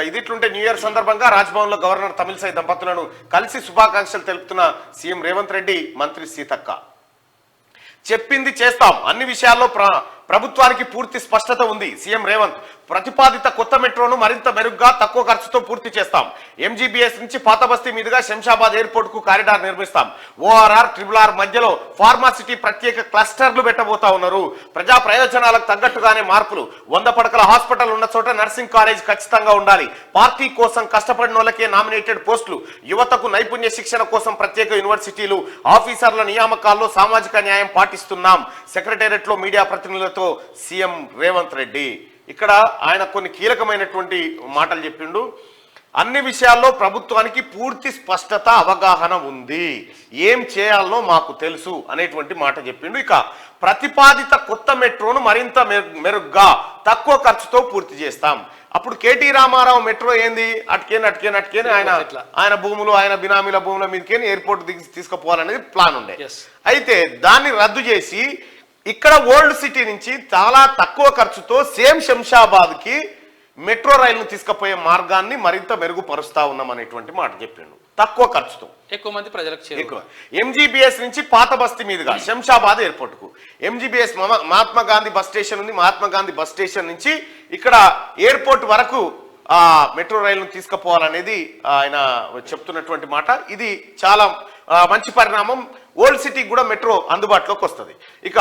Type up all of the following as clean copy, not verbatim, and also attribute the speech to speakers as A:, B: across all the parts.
A: ఇది ఇట్లుంటే new year సందర్భంగా రాజ్భవన్ లో గవర్నర్ తమిళిసై దంపతులను కలిసి శుభాకాంక్షలు తెలుపుతున్న సీఎం రేవంత్ రెడ్డి, మంత్రి సీతక్క. చెప్పింది చేస్తాం, అన్ని విషయాల్లో ప్రభుత్వానికి పూర్తి స్పష్టత ఉంది. సీఎం రేవంత్ ప్రతిపాదిత కొత్త మెట్రోను మరింత మెరుగ్గా తక్కువ ఖర్చుతో పూర్తి చేస్తాం. ఎంజీబీఎస్ నుంచి పాతబస్తీ మీదుగా శంషాబాద్ ఎయిర్పోర్ట్ కు కారిడార్ నిర్మిస్తాం. ఓఆర్ఆర్, RRR మధ్యలో ఫార్మాసిటీ ప్రత్యేక క్లస్టర్లు పెట్టబోతా ఉన్నారు. ప్రజా ప్రయోజనాలకు తగ్గట్టుగానే మార్పులు. 100 పడకల హాస్పిటల్ ఉన్న చోట నర్సింగ్ కాలేజ్ ఖచ్చితంగా ఉండాలి. పార్టీ కోసం కష్టపడిన వాళ్ళకే నామినేటెడ్ పోస్టులు. యువతకు నైపుణ్య శిక్షణ కోసం ప్రత్యేక యూనివర్సిటీలు. ఆఫీసర్ల నియామకాల్లో సామాజిక న్యాయం పాటిస్తున్నాం. సెక్రటేరియట్ లో మీడియా ప్రతినిధులతో సీఎం రేవంత్ రెడ్డి. ఇక్కడ ఆయన కొన్ని కీలకమైనటువంటి మాటలు చెప్పిండు. అన్ని విషయాల్లో ప్రభుత్వానికి పూర్తి స్పష్టత, అవగాహన ఉంది. ఏం చేయాలనో మాకు తెలుసు అనేటువంటి మాట చెప్పిండు. ఇక ప్రతిపాదిత కొత్త మెట్రోను మరింత మెరుగ్గా తక్కువ ఖర్చుతో పూర్తి చేస్తాం. అప్పుడు కేటీ రామారావు మెట్రో ఏంది, అట్కేని ఆయన భూములు, ఆయన బినామీల భూముల మీదకేని ఎయిర్పోర్ట్ తీసుకుపోవాలనేది ప్లాన్ ఉండే. అయితే దాన్ని రద్దు చేసి ఇక్కడ ఓల్డ్ సిటీ నుంచి చాలా తక్కువ ఖర్చుతో సేమ్ శంషాబాద్ కి మెట్రో రైలును తీసుకుపోయే మార్గాన్ని మరింత మెరుగుపరుస్తా ఉన్నాం అనేటువంటి మాట చెప్పిండు. తక్కువ ఖర్చుతో
B: ఎక్కువ మంది ప్రజలకు.
A: ఎంజీబీఎస్ నుంచి పాత బస్తీ మీదుగా శంషాబాద్ ఎయిర్పోర్ట్ కు. MGBS Mahatma Gandhi bus station ఉంది. మహాత్మా గాంధీ బస్ స్టేషన్ నుంచి ఇక్కడ ఎయిర్పోర్ట్ వరకు మెట్రో రైలును తీసుకుపోవాలనేది ఆయన చెప్తున్నటువంటి మాట. ఇది చాలా మంచి పరిణామం. ఓల్డ్ సిటీకి కూడా మెట్రో అందుబాటులోకి వస్తుంది. ఇక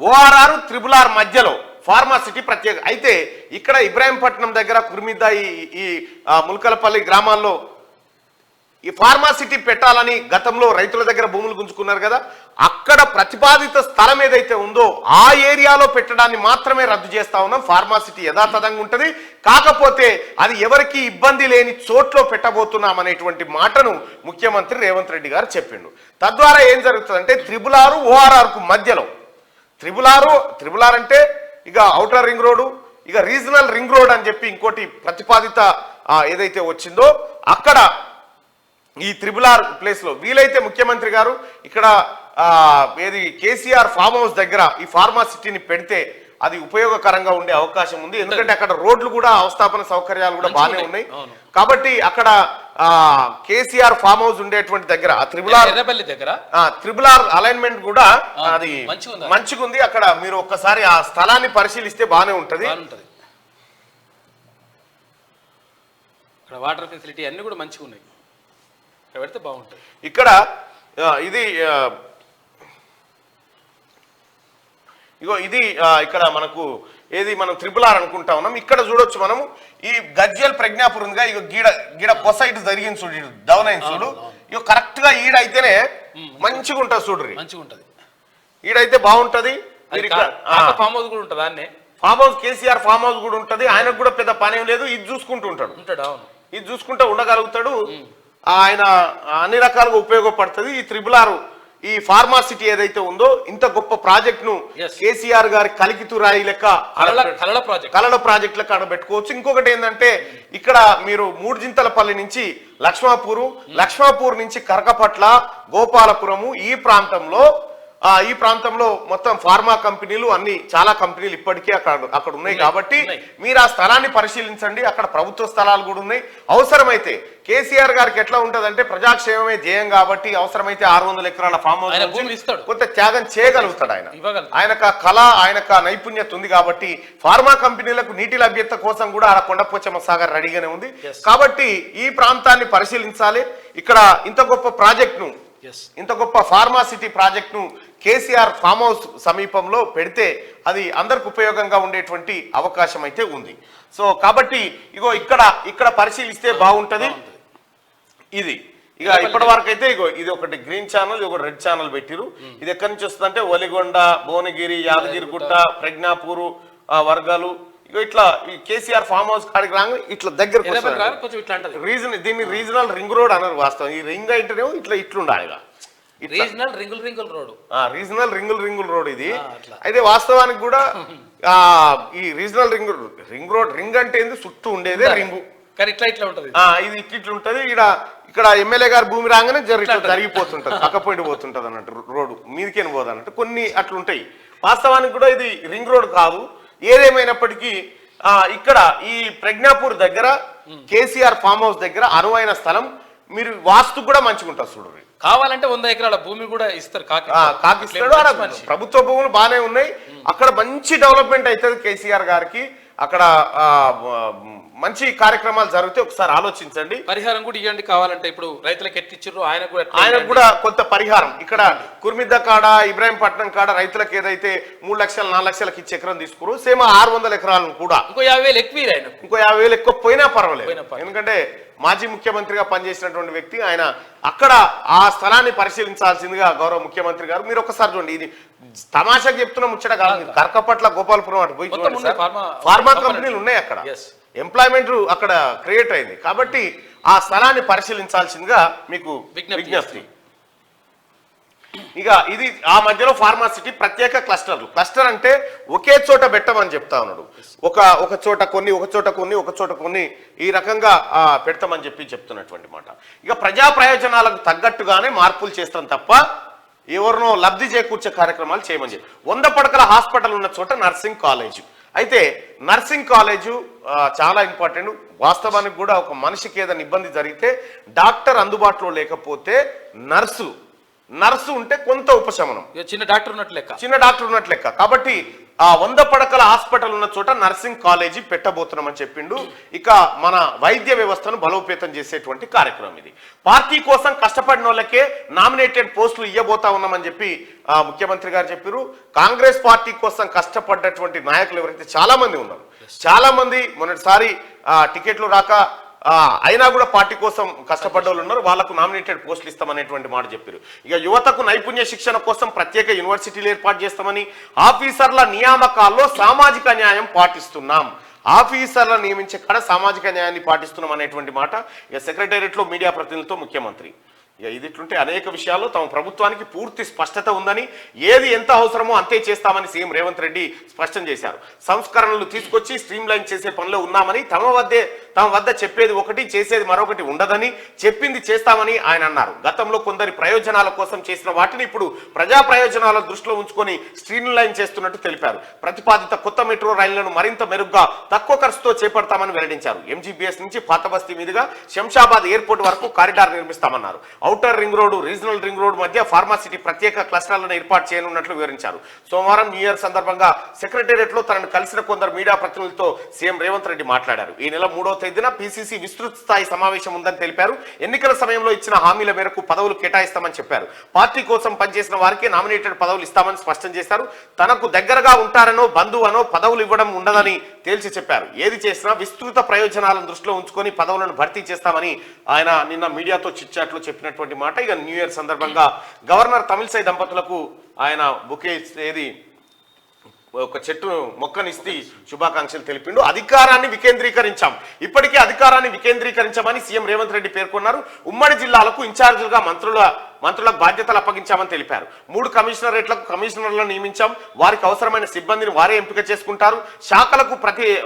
A: ORR, RRR మధ్యలో ఫార్మాసిటీ ప్రత్యేక. అయితే ఇక్కడ ఇబ్రాహీంపట్నం దగ్గర కుర్మిద్ద ఈ ముల్కలపల్లి గ్రామాల్లో ఈ ఫార్మాసిటీ పెట్టాలని గతంలో రైతుల దగ్గర భూములు గుంజుకున్నారు కదా, అక్కడ ప్రతిపాదిత స్థలం ఏదైతే ఉందో ఆ ఏరియాలో పెట్టడాన్ని మాత్రమే రద్దు చేస్తా ఉన్నాం. ఫార్మాసిటీ యథాతథంగా ఉంటుంది, కాకపోతే అది ఎవరికి ఇబ్బంది లేని చోట్లో పెట్టబోతున్నాం అనేటువంటి మాటను ముఖ్యమంత్రి రేవంత్ రెడ్డి గారు చెప్పిండు. తద్వారా ఏం జరుగుతుందంటే RRR, ORR కు మధ్యలో RRR అంటే ఇక ఔటర్ రింగ్ రోడ్డు, ఇక రీజనల్ రింగ్ రోడ్ అని చెప్పి ఇంకోటి ప్రతిపాదిత ఏదైతే వచ్చిందో అక్కడ ఈ RRR ప్లేస్ లో వీలైతే ముఖ్యమంత్రి గారు ఇక్కడ ఏది కేసీఆర్ ఫామ్ హౌస్ దగ్గర ఈ ఫార్మాసిటీని పెడితే అది ఉపయోగకరంగా ఉండే అవకాశం ఉంది. ఎందుకంటే అక్కడ రోడ్లు కూడా, అవస్థాపన సౌకర్యాలు కూడా బాగానే ఉన్నాయి. కాబట్టి అక్కడ కేసీఆర్ ఫామ్ హౌస్ ఉండేటువంటి దగ్గర RRR అలైన్మెంట్ కూడా అది మంచిగా ఉంది. అక్కడ మీరు ఒక్కసారి ఆ స్థలాన్ని పరిశీలిస్తే బాగానే ఉంటది.
B: వాటర్ ఫెసిలిటీ అన్ని కూడా మంచిగా ఉన్నాయి, పెడితే బాగుంటుంది.
A: ఇక్కడ ఇది ఇది ఇక్కడ మనకు ఏది మనం RRR అనుకుంటా ఉన్నాం. ఇక్కడ చూడొచ్చు మనము ఈ గజ్జల్ ప్రజ్ఞాపూర్ ఉందిగా, ఇక గీడ కొసైట్ జరిగింది చూడు, డౌన్ అయింది చూడు, ఇక కరెక్ట్ గా ఈడైతేనే మంచిగా ఉంటుంది చూడ్రి,
B: మంచిగా ఉంటది.
A: ఈడైతే బాగుంటది.
B: ఫామ్ హౌస్ కూడా ఉంటుంది, అన్నీ
A: farm house, KCR farm house కూడా ఉంటది. ఆయనకు కూడా పెద్ద పని ఏం లేదు, ఇది చూసుకుంటూ ఉంటాడు. ఇది చూసుకుంటూ ఉండగలుగుతాడు. ఆయన అన్ని రకాలుగా ఉపయోగపడుతుంది. ఈ RRR ఈ ఫార్మాసిటీ ఏదైతే ఉందో ఇంత గొప్ప ప్రాజెక్ట్ ను కేసీఆర్ గారి కలికితురాయి లెక్క కలల ప్రాజెక్ట్ లెక్క ఆడబెట్టుకోవచ్చు. ఇంకొకటి ఏంటంటే ఇక్కడ మీరు మూడుజింతలపల్లి నుంచి లక్ష్మాపూర్ నుంచి కరకపట్ల, గోపాలపురము ఈ ప్రాంతంలో మొత్తం ఫార్మా కంపెనీలు అన్ని చాలా కంపెనీలు ఇప్పటికీ అక్కడ ఉన్నాయి. కాబట్టి మీరు ఆ స్థలాన్ని పరిశీలించండి. అక్కడ ప్రభుత్వ స్థలాలు కూడా ఉన్నాయి. అవసరమైతే కేసీఆర్ గారికి ఎట్లా ఉంటదంటే ప్రజాక్షేమమే ధ్యేయం కాబట్టి అవసరమైతే 600 ఎకరాల ఫామ్ హౌస్ కొంత త్యాగం చేయగలుగుతాడు. ఆయనకు కళ, ఆయనకు నైపుణ్యత ఉంది కాబట్టి ఫార్మా కంపెనీలకు నీటి లభ్యత కోసం కూడా ఆ కొండపోచమ్మ సాగర్ రెడీగానే ఉంది. కాబట్టి ఈ ప్రాంతాన్ని పరిశీలించాలి. ఇక్కడ ఇంత గొప్ప ఫార్మాసిటీ ప్రాజెక్ట్ ను కేసీఆర్ ఫామ్ హౌస్ సమీపంలో పెడితే అది అందరికి ఉపయోగంగా ఉండేటువంటి అవకాశం అయితే ఉంది. సో కాబట్టి ఇగో ఇక్కడ పరిశీలిస్తే బాగుంటది. ఇది ఇక ఇప్పటి వరకు అయితే ఇది ఒకటి గ్రీన్ ఛానల్, ఇది ఒక రెడ్ ఛానల్ పెట్టిరు. ఇది ఎక్కడి నుంచి వస్తుందంటే ఒలిగొండ, భువనగిరి, యాదగిరిగుట్ట, ప్రజ్ఞాపూర్ వర్గాలు ఇట్లా ఈ కేసీఆర్ ఫామ్ హౌస్ కాడికి రాగా ఇట్లా దగ్గర దీన్ని రీజనల్ రింగ్ రోడ్ అన్నారు. వాస్తవం ఈ రింగ్ అంటేనేమో ఇట్లుండాలి,
B: రీజనల్
A: రింగుల్ రోడ్ ఇది. అయితే వాస్తవానికి కూడా ఈ రీజనల్ రింగ్ అంటే ఏంది, చుట్టూ ఉండేదే రింగు, ఇది ఇట్లుంటది. ఇక్కడ ఎమ్మెల్యే గారు భూమి రాగానే జరిగిపోతుంటది, పక్కపోయిట్ పోతుంటది అన్నట్టు, రోడ్డు మీదకేని పోదు అన్నట్టు కొన్ని అట్లుంటాయి. వాస్తవానికి కూడా ఇది రింగ్ రోడ్ కాదు. ఏదేమైనప్పటికీ ఇక్కడ ఈ ప్రజ్ఞాపూర్ దగ్గర కేసీఆర్ ఫామ్ హౌస్ దగ్గర అనువైన స్థలం, మీరు వాస్తు కూడా మంచిగా ఉంటుంది చూడండి.
B: కావాలంటే 100 ఎకరాల భూమి కూడా ఇస్తారు
A: కాకిస్తాడు. ప్రభుత్వ భూములు బాగానే ఉన్నాయి, అక్కడ మంచి డెవలప్మెంట్ అవుతుంది కేసీఆర్ గారికి. అక్కడ మంచి కార్యక్రమాలు జరిగితే ఒకసారి ఆలోచించండి.
B: పరిహారం కూడా ఇవ్వండి కావాలంటే. ఇప్పుడు రైతులకు ఎట్టిచ్చారు
A: ఆయనకు కూడా కొంత పరిహారం. ఇక్కడ కుర్మిద్ద కాడ ఇబ్రాహీంపట్నం కాడ రైతులకు ఏదైతే 3 లక్షలు 4 లక్షలకు ఇచ్చి ఎకరం తీసుకురు, సేమ్ 600 ఎకరాలను కూడా
B: ఇంకో 50,000 ఎక్కువ,
A: ఇంకో 50,000 ఎక్కువ పోయినా పర్వాలేదు. ఎందుకంటే మాజీ ముఖ్యమంత్రిగా పనిచేసినటువంటి వ్యక్తి ఆయన. అక్కడ ఆ స్థలాన్ని పరిశీలించాల్సిందిగా గౌరవ ముఖ్యమంత్రి గారు. మీరు ఒకసారి చూడండి, ఇది తమాషాకి చెప్తున్న ముచ్చట కాదు. కరకపట్ల గోపాలపురం అటు పోయి చూడండి, ఫార్మా కంపెనీలు ఉన్నాయి అక్కడ, ఎంప్లాయ్మెంట్ అక్కడ క్రియేట్ అయింది. కాబట్టి ఆ స్థలాన్ని పరిశీలించాల్సిందిగా మీకు విజ్ఞప్తి. ఇక ఇది ఆ మధ్యలో ఫార్మాసిటీ ప్రత్యేక క్లస్టర్లు. క్లస్టర్ అంటే ఒకే చోట పెట్టమని చెప్తా ఉన్నాడు. ఒక చోట కొన్ని, ఒక చోట కొన్ని, ఒక చోట కొన్ని, ఈ రకంగా పెడతామని చెప్తున్నటువంటి మాట. ఇక ప్రజా ప్రయోజనాలకు తగ్గట్టుగానే మార్పులు చేస్తాం తప్ప ఎవరినో లబ్ధి చేకూర్చే కార్యక్రమాలు చేయమని చెప్పి. 100 పడకల హాస్పిటల్ ఉన్న చోట నర్సింగ్ కాలేజ్. అయితే నర్సింగ్ కాలేజు చాలా ఇంపార్టెంట్. వాస్తవానికి కూడా ఒక మనిషికి ఏదైనా ఇబ్బంది జరిగితే డాక్టర్ అందుబాటులో లేకపోతే నర్సు ఉంటే కొంత ఉపశమనం.
B: చిన్న డాక్టర్ ఉన్నట్లు లెక్క. కాబట్టి ఆ 100 పడకల హాస్పిటల్ ఉన్న చోట నర్సింగ్ కాలేజీ పెట్టబోతున్నామని చెప్పిండు. ఇక మన వైద్య వ్యవస్థను బలోపేతం చేసేటువంటి కార్యక్రమం ఇది. పార్టీ కోసం కష్టపడిన వాళ్ళకే నామినేటెడ్ పోస్టులు ఇవ్వబోతా ఉన్నామని చెప్పి ముఖ్యమంత్రి గారు చెప్పారు. కాంగ్రెస్ పార్టీ కోసం కష్టపడ్డటువంటి నాయకులు ఎవరైతే చాలా మంది ఉన్నారు, చాలా మంది మొన్నటిసారి టికెట్లు రాక అయినా కూడా పార్టీ కోసం కష్టపడ్డ వాళ్ళు ఉన్నారు, వాళ్ళకు నామినేటెడ్ పోస్టులు ఇస్తామనేటువంటి మాట చెప్పారు. ఇక యువతకు నైపుణ్య శిక్షణ కోసం ప్రత్యేక యూనివర్సిటీలు ఏర్పాటు చేస్తామని, ఆఫీసర్ల నియామకాల్లో సామాజిక న్యాయం పాటిస్తున్నాం, ఆఫీసర్ల నియమించే కాడ సామాజిక న్యాయాన్ని పాటిస్తున్నాం అనేటువంటి మాట ఇక సెక్రటేరియట్ లో మీడియా ప్రతినిధులతో ముఖ్యమంత్రి. ఇక ఇది ఇట్లుంటే అనేక విషయాల్లో తమ ప్రభుత్వానికి పూర్తి స్పష్టత ఉందని, ఏది ఎంత అవసరమో అంతే చేస్తామని సీఎం రేవంత్ రెడ్డి స్పష్టం చేశారు. సంస్కరణలు తీసుకొచ్చి స్ట్రీమ్ లైన్ చేసే పనిలో ఉన్నామని, తమ వద్ద చెప్పేది ఒకటి చేసేది మరొకటి ఉండదని, చెప్పింది చేస్తామని ఆయన అన్నారు. గతంలో కొందరి ప్రయోజనాల కోసం చేసిన వాటిని ఇప్పుడు ప్రజా ప్రయోజనాల దృష్టిలో ఉంచుకొని స్ట్రీమ్ లైన్ చేస్తున్నట్టు తెలిపారు. ప్రతిపాదిత కొత్త మెట్రో రైళ్లను మరింత మెరుగ్గా తక్కువ ఖర్చుతో చేపడతామని వెల్లడించారు. ఎంజీబీఎస్ నుంచి పాత బస్తీ మీదుగా శంషాబాద్ ఎయిర్పోర్ట్ వరకు కారిడార్ నిర్మిస్తామన్నారు. Outer ring road, regional ring road మధ్య ఫార్మాసిటీ ప్రత్యేక క్లస్టర్లను ఏర్పాటు చేయనున్నట్లు వివరించారు. సోమవారం న్యూ ఇయర్ సందర్భంగా సెక్రటేరియట్ లో తనను కలిసిన కొందరు మీడియా ప్రతినిధులతో సీఎం రేవంత్ రెడ్డి మాట్లాడారు. ఈ నెల 3వ తేదీన పీసీసీ విస్తృత స్థాయి సమావేశం ఉందని తెలిపారు. ఎన్నికల సమయంలో ఇచ్చిన హామీల మేరకు పదవులు కేటాయిస్తామని చెప్పారు. పార్టీ కోసం పనిచేసిన వారికి నామినేటెడ్ పదవులు ఇస్తామని స్పష్టం చేశారు. తనకు దగ్గరగా ఉంటారనో బంధువనో పదవులు ఇవ్వడం ఉండదని తేల్చి చెప్పారు. ఏది చేసినా విస్తృత ప్రయోజనాలను దృష్టిలో ఉంచుకొని పదవులను భర్తీ చేస్తామని ఆయన నిన్న మీడియాతో చిట్చాట్లో చెప్పినటువంటి మాట. ఇక న్యూ ఇయర్ సందర్భంగా గవర్నర్ తమిళసై దంపతులకు ఆయన బుకే ఏది ఒక చెట్టు మొక్కనిస్తే శుభాకాంక్షలు తెలిపిండు. అధికారాన్ని వికేంద్రీకరించాం, ఇప్పటికే అధికారాన్ని వికేంద్రీకరించామని సీఎం రేవంత్ రెడ్డి పేర్కొన్నారు. ఉమ్మడి జిల్లాలకు ఇన్ఛార్జీలుగా మంత్రులకు బాధ్యతలు అప్పగించామని తెలిపారు. 3 కమిషనరేట్లకు కమిషనర్లను నియమించాం, వారికి అవసరమైన సిబ్బందిని వారే ఎంపిక చేసుకుంటారు. శాఖలకు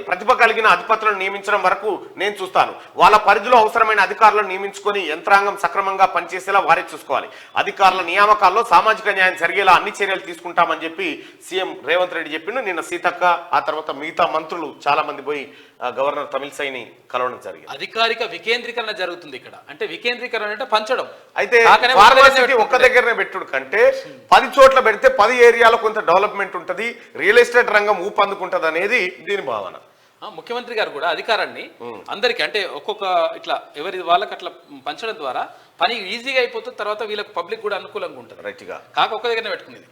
B: ప్రతిభ కలిగిన అధిపతులను నియమించడం వరకు నేను చూస్తాను. వాళ్ళ పరిధిలో అవసరమైన అధికారులను నియమించుకొని యంత్రాంగం సక్రమంగా పనిచేసేలా వారే చూసుకోవాలి. అధికారుల నియామకాల్లో సామాజిక న్యాయం జరిగేలా అన్ని చర్యలు తీసుకుంటామని చెప్పి సీఎం రేవంత్ రెడ్డి చెప్పిండు. నిన్న సీతక్క ఆ తర్వాత మిగతా మంత్రులు చాలా మంది పోయి గవర్నర్ తమిళసైని కలవడం జరిగింది. అధికారిక వికేంద్రీకరణ జరుగుతుంది ఇక్కడ. అంటే వికేంద్రీకరణ అంటే పంచడం.
A: అయితే ఫార్మాసిటీ ఒక్క దగ్గరనే పెట్టుడు కంటే 10 చోట్ల పెడితే 10 ఏరియాలో కొంత డెవలప్మెంట్ ఉంటుంది, రియల్ ఎస్టేట్ రంగం ఊపందుకుంటది అనేది దీని భావన.
B: ముఖ్యమంత్రి గారు కూడా అధికారాన్ని అందరికీ అంటే ఒక్కొక్క ఇట్లా ఎవరి వాళ్ళకి అట్లా పంచడం ద్వారా పని ఈజీగా అయిపోతుంది. తర్వాత వీళ్ళకి పబ్లిక్ కూడా అనుకూలంగా ఉంటుంది.
A: రైట్గా
B: కాక ఒక్క దగ్గరనే పెట్టుకునేది.